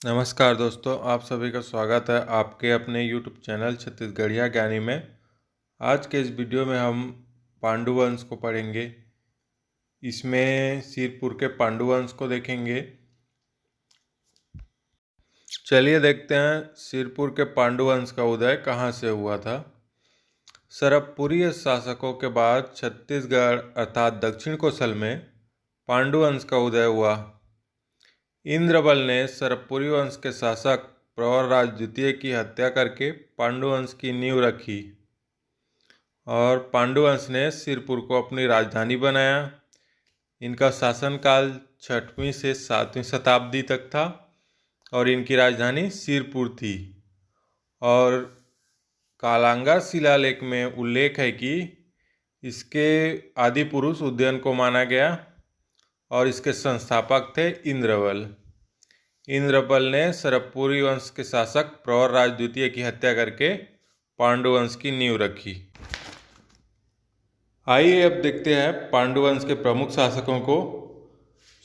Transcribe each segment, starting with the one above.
नमस्कार दोस्तों, आप सभी का स्वागत है आपके अपने YouTube चैनल छत्तीसगढ़िया ज्ञानी में। आज के इस वीडियो में हम पांडुवंश को पढ़ेंगे। इसमें सिरपुर के पांडुवंश को देखेंगे। चलिए देखते हैं सिरपुर के पांडुवंश का उदय कहाँ से हुआ था। सरबपुरीय शासकों के बाद छत्तीसगढ़ अर्थात दक्षिण कोसल में पांडुवंश का उदय हुआ। इंद्रबल ने सरबपुरी वंश के शासक प्रवरराज द्वितीय की हत्या करके पांडुवंश की नींव रखी और पांडुवंश ने सिरपुर को अपनी राजधानी बनाया। इनका शासनकाल 6वीं से 7वीं शताब्दी तक था और इनकी राजधानी सिरपुर थी। और कालांगार शिलालेख में उल्लेख है कि इसके आदि पुरुष उदयन को माना गया और इसके संस्थापक थे इंद्रबल। इंद्रबल ने सरबपुरी वंश के शासक प्रवरराज द्वितीय की हत्या करके पांडुवंश की नींव रखी। आइए अब देखते हैं पांडुवंश के प्रमुख शासकों को।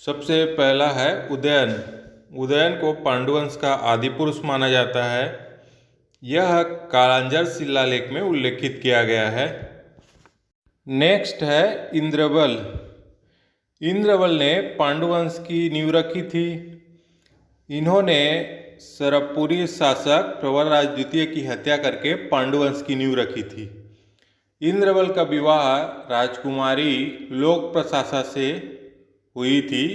सबसे पहला है उदयन। उदयन को पांडुवंश का आदि पुरुष माना जाता है। यह कालांजर शिलालेख में उल्लेखित किया गया है। नेक्स्ट है इंद्रबल। इंद्रबल ने पांडुवंश की नींव रखी थी। इन्होंने सरबपुरी शासक प्रवरराज द्वितीय की हत्या करके पांडुवंश की नींव रखी थी। इंद्रबल का विवाह राजकुमारी लोकप्रशासा से हुई थी।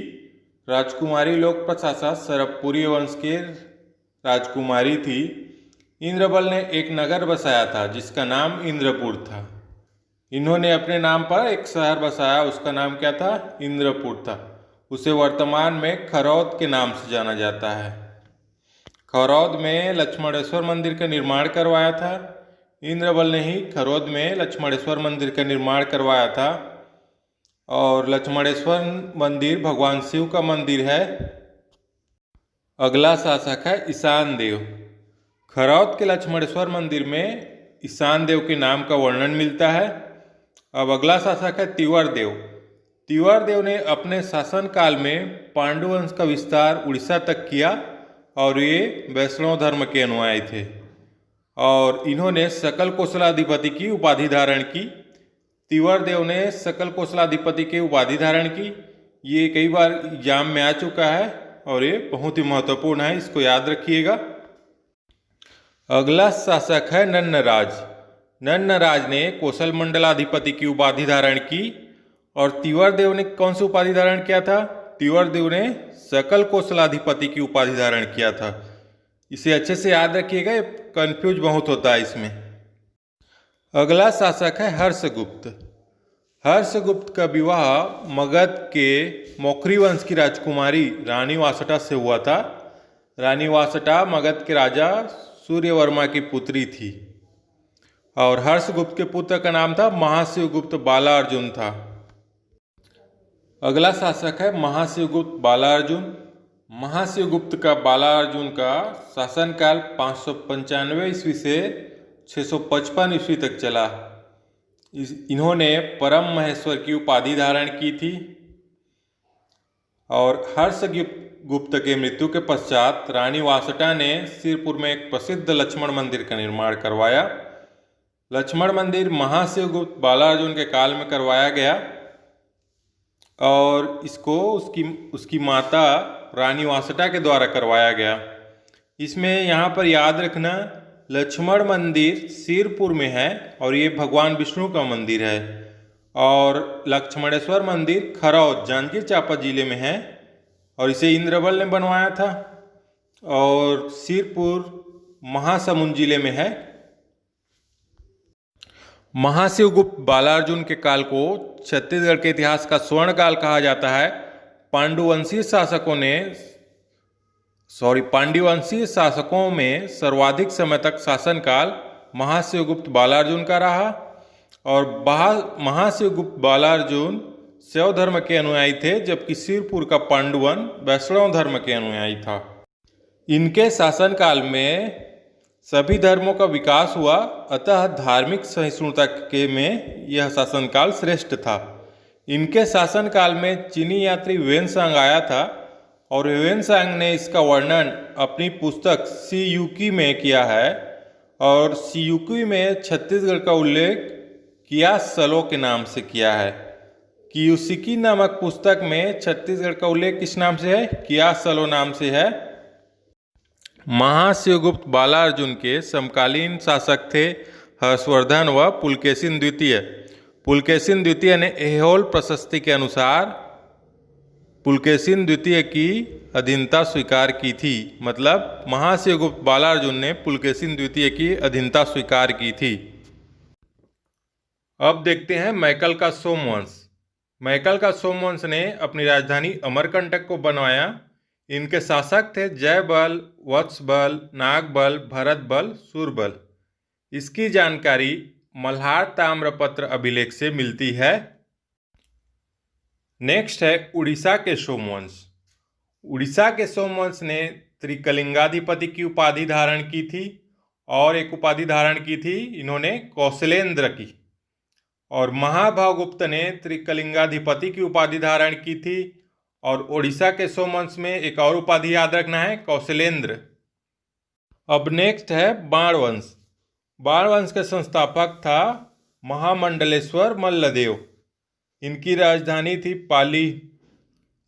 राजकुमारी लोकप्रशासा सरबपुरी वंश के राजकुमारी थी। इंद्रबल ने एक नगर बसाया था जिसका नाम इंद्रपुर था। इन्होंने अपने नाम पर एक शहर बसाया, उसका नाम क्या था? इंद्रपुर था। उसे वर्तमान में खरौद के नाम से जाना जाता है। खरौद में लक्ष्मणेश्वर मंदिर का निर्माण करवाया था। इंद्रबल ने ही खरौद में लक्ष्मणेश्वर मंदिर का निर्माण करवाया था। और लक्ष्मणेश्वर मंदिर भगवान शिव का मंदिर है। अगला शासक है ईशान देव। खरौद के लक्ष्मणेश्वर मंदिर में ईशान देव के नाम का वर्णन मिलता है। अब अगला शासक है तिवर देव। तिवर देव ने अपने शासनकाल में पांडुवंश का विस्तार उड़ीसा तक किया और ये वैष्णव धर्म के अनुयायी थे और इन्होंने सकल कोसलाधिपति की उपाधि धारण की। तिवर देव ने सकल कोसलाधिपति की उपाधि धारण की। ये कई बार एग्जाम में आ चुका है और ये बहुत ही महत्वपूर्ण है, इसको याद रखिएगा। अगला शासक है नन्नराज। नन्नराज ने कोसल मंडलाधिपति की उपाधि धारण की और तिवर देव ने कौन सी उपाधि धारण किया था? तिवर देव ने सकल कोसलाधिपति की उपाधि धारण किया था। इसे अच्छे से याद रखिएगा, ये कंफ्यूज बहुत होता है इसमें। अगला शासक है हर्षगुप्त। हर्षगुप्त का विवाह मगध के मौखरी वंश की राजकुमारी रानी वासटा से हुआ था। रानी वासटा मगध के राजा सूर्यवर्मा की पुत्री थी और हर्षगुप्त के पुत्र का नाम था महाशिवगुप्त बालार्जुन था। अगला शासक है महाशिवगुप्त बालार्जुन। महाशिवगुप्त का बालार्जुन का शासनकाल 595 ईस्वी से 655 ईस्वी तक चला। इन्होंने परम महेश्वर की उपाधि धारण की थी और हर्षगुप्त के मृत्यु के पश्चात रानी वासटा ने सिरपुर में एक प्रसिद्ध लक्ष्मण मंदिर का निर्माण करवाया। लक्ष्मण मंदिर महाशिवगुप्त बालार्जुन के काल में करवाया गया और इसको उसकी माता रानी वासटा के द्वारा करवाया गया। इसमें यहाँ पर याद रखना, लक्ष्मण मंदिर सिरपुर में है और ये भगवान विष्णु का मंदिर है और लक्ष्मणेश्वर मंदिर खरौद जांजगीर चांपा जिले में है और इसे इंद्रबल ने बनवाया था और सिरपुर महासमुंद जिले में है। महाशिवगुप्त बालार्जुन के काल को छत्तीसगढ़ के इतिहास का स्वर्ण काल कहा जाता है। पांडुवंशीय शासकों में सर्वाधिक समय तक शासनकाल महाशिवगुप्त बालार्जुन का रहा और महाशिवगुप्त बालार्जुन शैव धर्म के अनुयायी थे जबकि सिरपुर का पांडुवन वैष्णव धर्म के अनुयायी था। इनके शासनकाल में सभी धर्मों का विकास हुआ, अतः धार्मिक सहिष्णुता के में यह शासनकाल श्रेष्ठ था। इनके शासनकाल में चीनी यात्री वेनसांग आया था और ह्यूएन ने इसका वर्णन अपनी पुस्तक सीयूकी में किया है। और सीयूकी में छत्तीसगढ़ का उल्लेख कियासलो के नाम से किया है। कियुसिकी नामक पुस्तक में छत्तीसगढ़ का उल्लेख किस नाम से है? कियासलो नाम से है। महाशिवगुप्त बालार्जुन के समकालीन शासक थे हर्षवर्धन व पुलकेशिन द्वितीय। पुलकेशिन द्वितीय ने ऐहोल प्रशस्ति के अनुसार पुलकेशिन द्वितीय की अधीनता स्वीकार की थी। मतलब महाशिवगुप्त बालार्जुन ने पुलकेशिन द्वितीय की अधीनता स्वीकार की थी। अब देखते हैं मैकल का सोमवंश। मैकल का सोमवंश ने अपनी राजधानी अमरकंटक को बनवाया। इनके शासक थे जयबल, वत्सबल, नागबल, भरतबल, सूरबल। इसकी जानकारी मल्हार ताम्रपत्र अभिलेख से मिलती है। नेक्स्ट है उड़ीसा के सोमवंश। उड़ीसा के सोमवंश ने त्रिकलिंगाधिपति की उपाधि धारण की थी और एक उपाधि धारण की थी इन्होंने कौशलेंद्र की। और महाभागुप्त ने त्रिकलिंगाधिपति की उपाधि धारण की थी। और उड़ीसा के सोमवंश में एक और उपाधि याद रखना है, कौशलेंद्र। अब नेक्स्ट है बाणवंश। बाणवंश के संस्थापक था महामंडलेश्वर मल्लदेव। इनकी राजधानी थी पाली।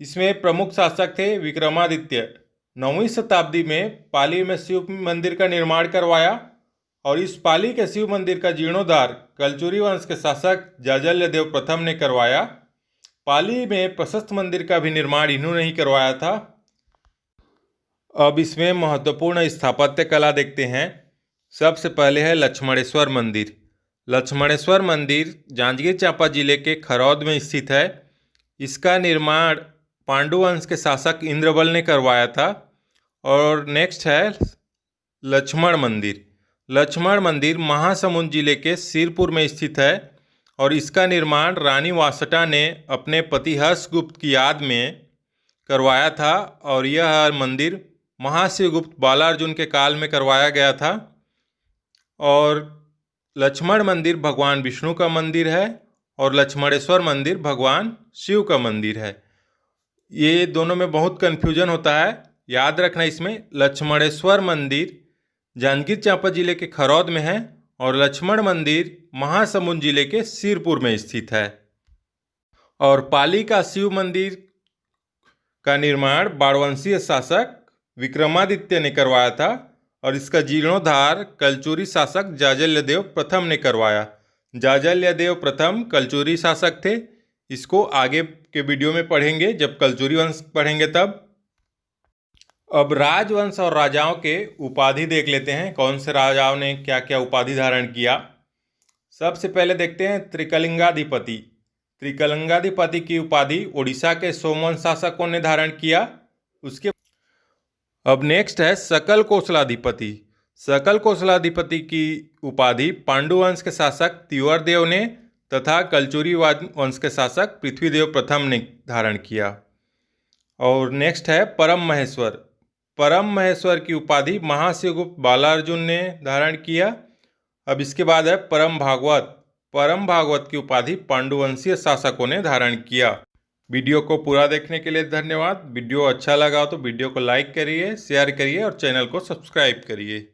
इसमें प्रमुख शासक थे विक्रमादित्य। 9वीं शताब्दी में पाली में शिव मंदिर का निर्माण करवाया। और इस पाली के शिव मंदिर का जीर्णोद्धार कलचुरी वंश के शासक जाजल्यदेव प्रथम ने करवाया। पाली में प्रशस्त मंदिर का भी निर्माण इन्होंने ही करवाया था। अब इसमें महत्वपूर्ण स्थापत्य कला देखते हैं। सबसे पहले है लक्ष्मणेश्वर मंदिर। लक्ष्मणेश्वर मंदिर जांजगीर चांपा जिले के खरौद में स्थित है। इसका निर्माण पांडुवंश के शासक इंद्रबल ने करवाया था। और नेक्स्ट है लक्ष्मण मंदिर। लक्ष्मण मंदिर महासमुंद जिले के सिरपुर में स्थित है। और इसका निर्माण रानी वासटा ने अपने पति हर्षगुप्त की याद में करवाया था। और यह मंदिर महाशिवगुप्त बालार्जुन के काल में करवाया गया था। और लक्ष्मण मंदिर भगवान विष्णु का मंदिर है और लक्ष्मणेश्वर मंदिर भगवान शिव का मंदिर है। ये दोनों में बहुत कन्फ्यूजन होता है, याद रखना। इसमें लक्ष्मणेश्वर मंदिर जांजगीर चांपा जिले के खरौद में है और लक्ष्मण मंदिर महासमुंद जिले के सिरपुर में स्थित है। और पाली का शिव मंदिर का निर्माण बाणवंशीय शासक विक्रमादित्य ने करवाया था। और इसका जीर्णोद्धार कलचुरी शासक जाजल्यदेव प्रथम ने करवाया। जाजल्यदेव प्रथम कलचुरी शासक थे। इसको आगे के वीडियो में पढ़ेंगे, जब कलचुरी वंश पढ़ेंगे तब। अब राजवंश और राजाओं के उपाधि देख लेते हैं, कौन से राजाओं ने क्या क्या उपाधि धारण किया। सबसे पहले देखते हैं त्रिकलिंगाधिपति। त्रिकलिंगाधिपति की उपाधि उड़ीसा के सोमवंश शासकों ने धारण किया। उसके अब नेक्स्ट है सकल कौशलाधिपति। सकल कौशलाधिपति की उपाधि पांडुवंश के शासक तिवर्देव ने तथा कलचुरी वंश के शासक पृथ्वीदेव प्रथम ने धारण किया। और नेक्स्ट है परम महेश्वर। परम महेश्वर की उपाधि महाशिवगुप्त बालार्जुन ने धारण किया। अब इसके बाद है परम भागवत। परम भागवत की उपाधि पांडुवंशीय शासकों ने धारण किया। वीडियो को पूरा देखने के लिए धन्यवाद। वीडियो अच्छा लगा तो वीडियो को लाइक करिए, शेयर करिए और चैनल को सब्सक्राइब करिए।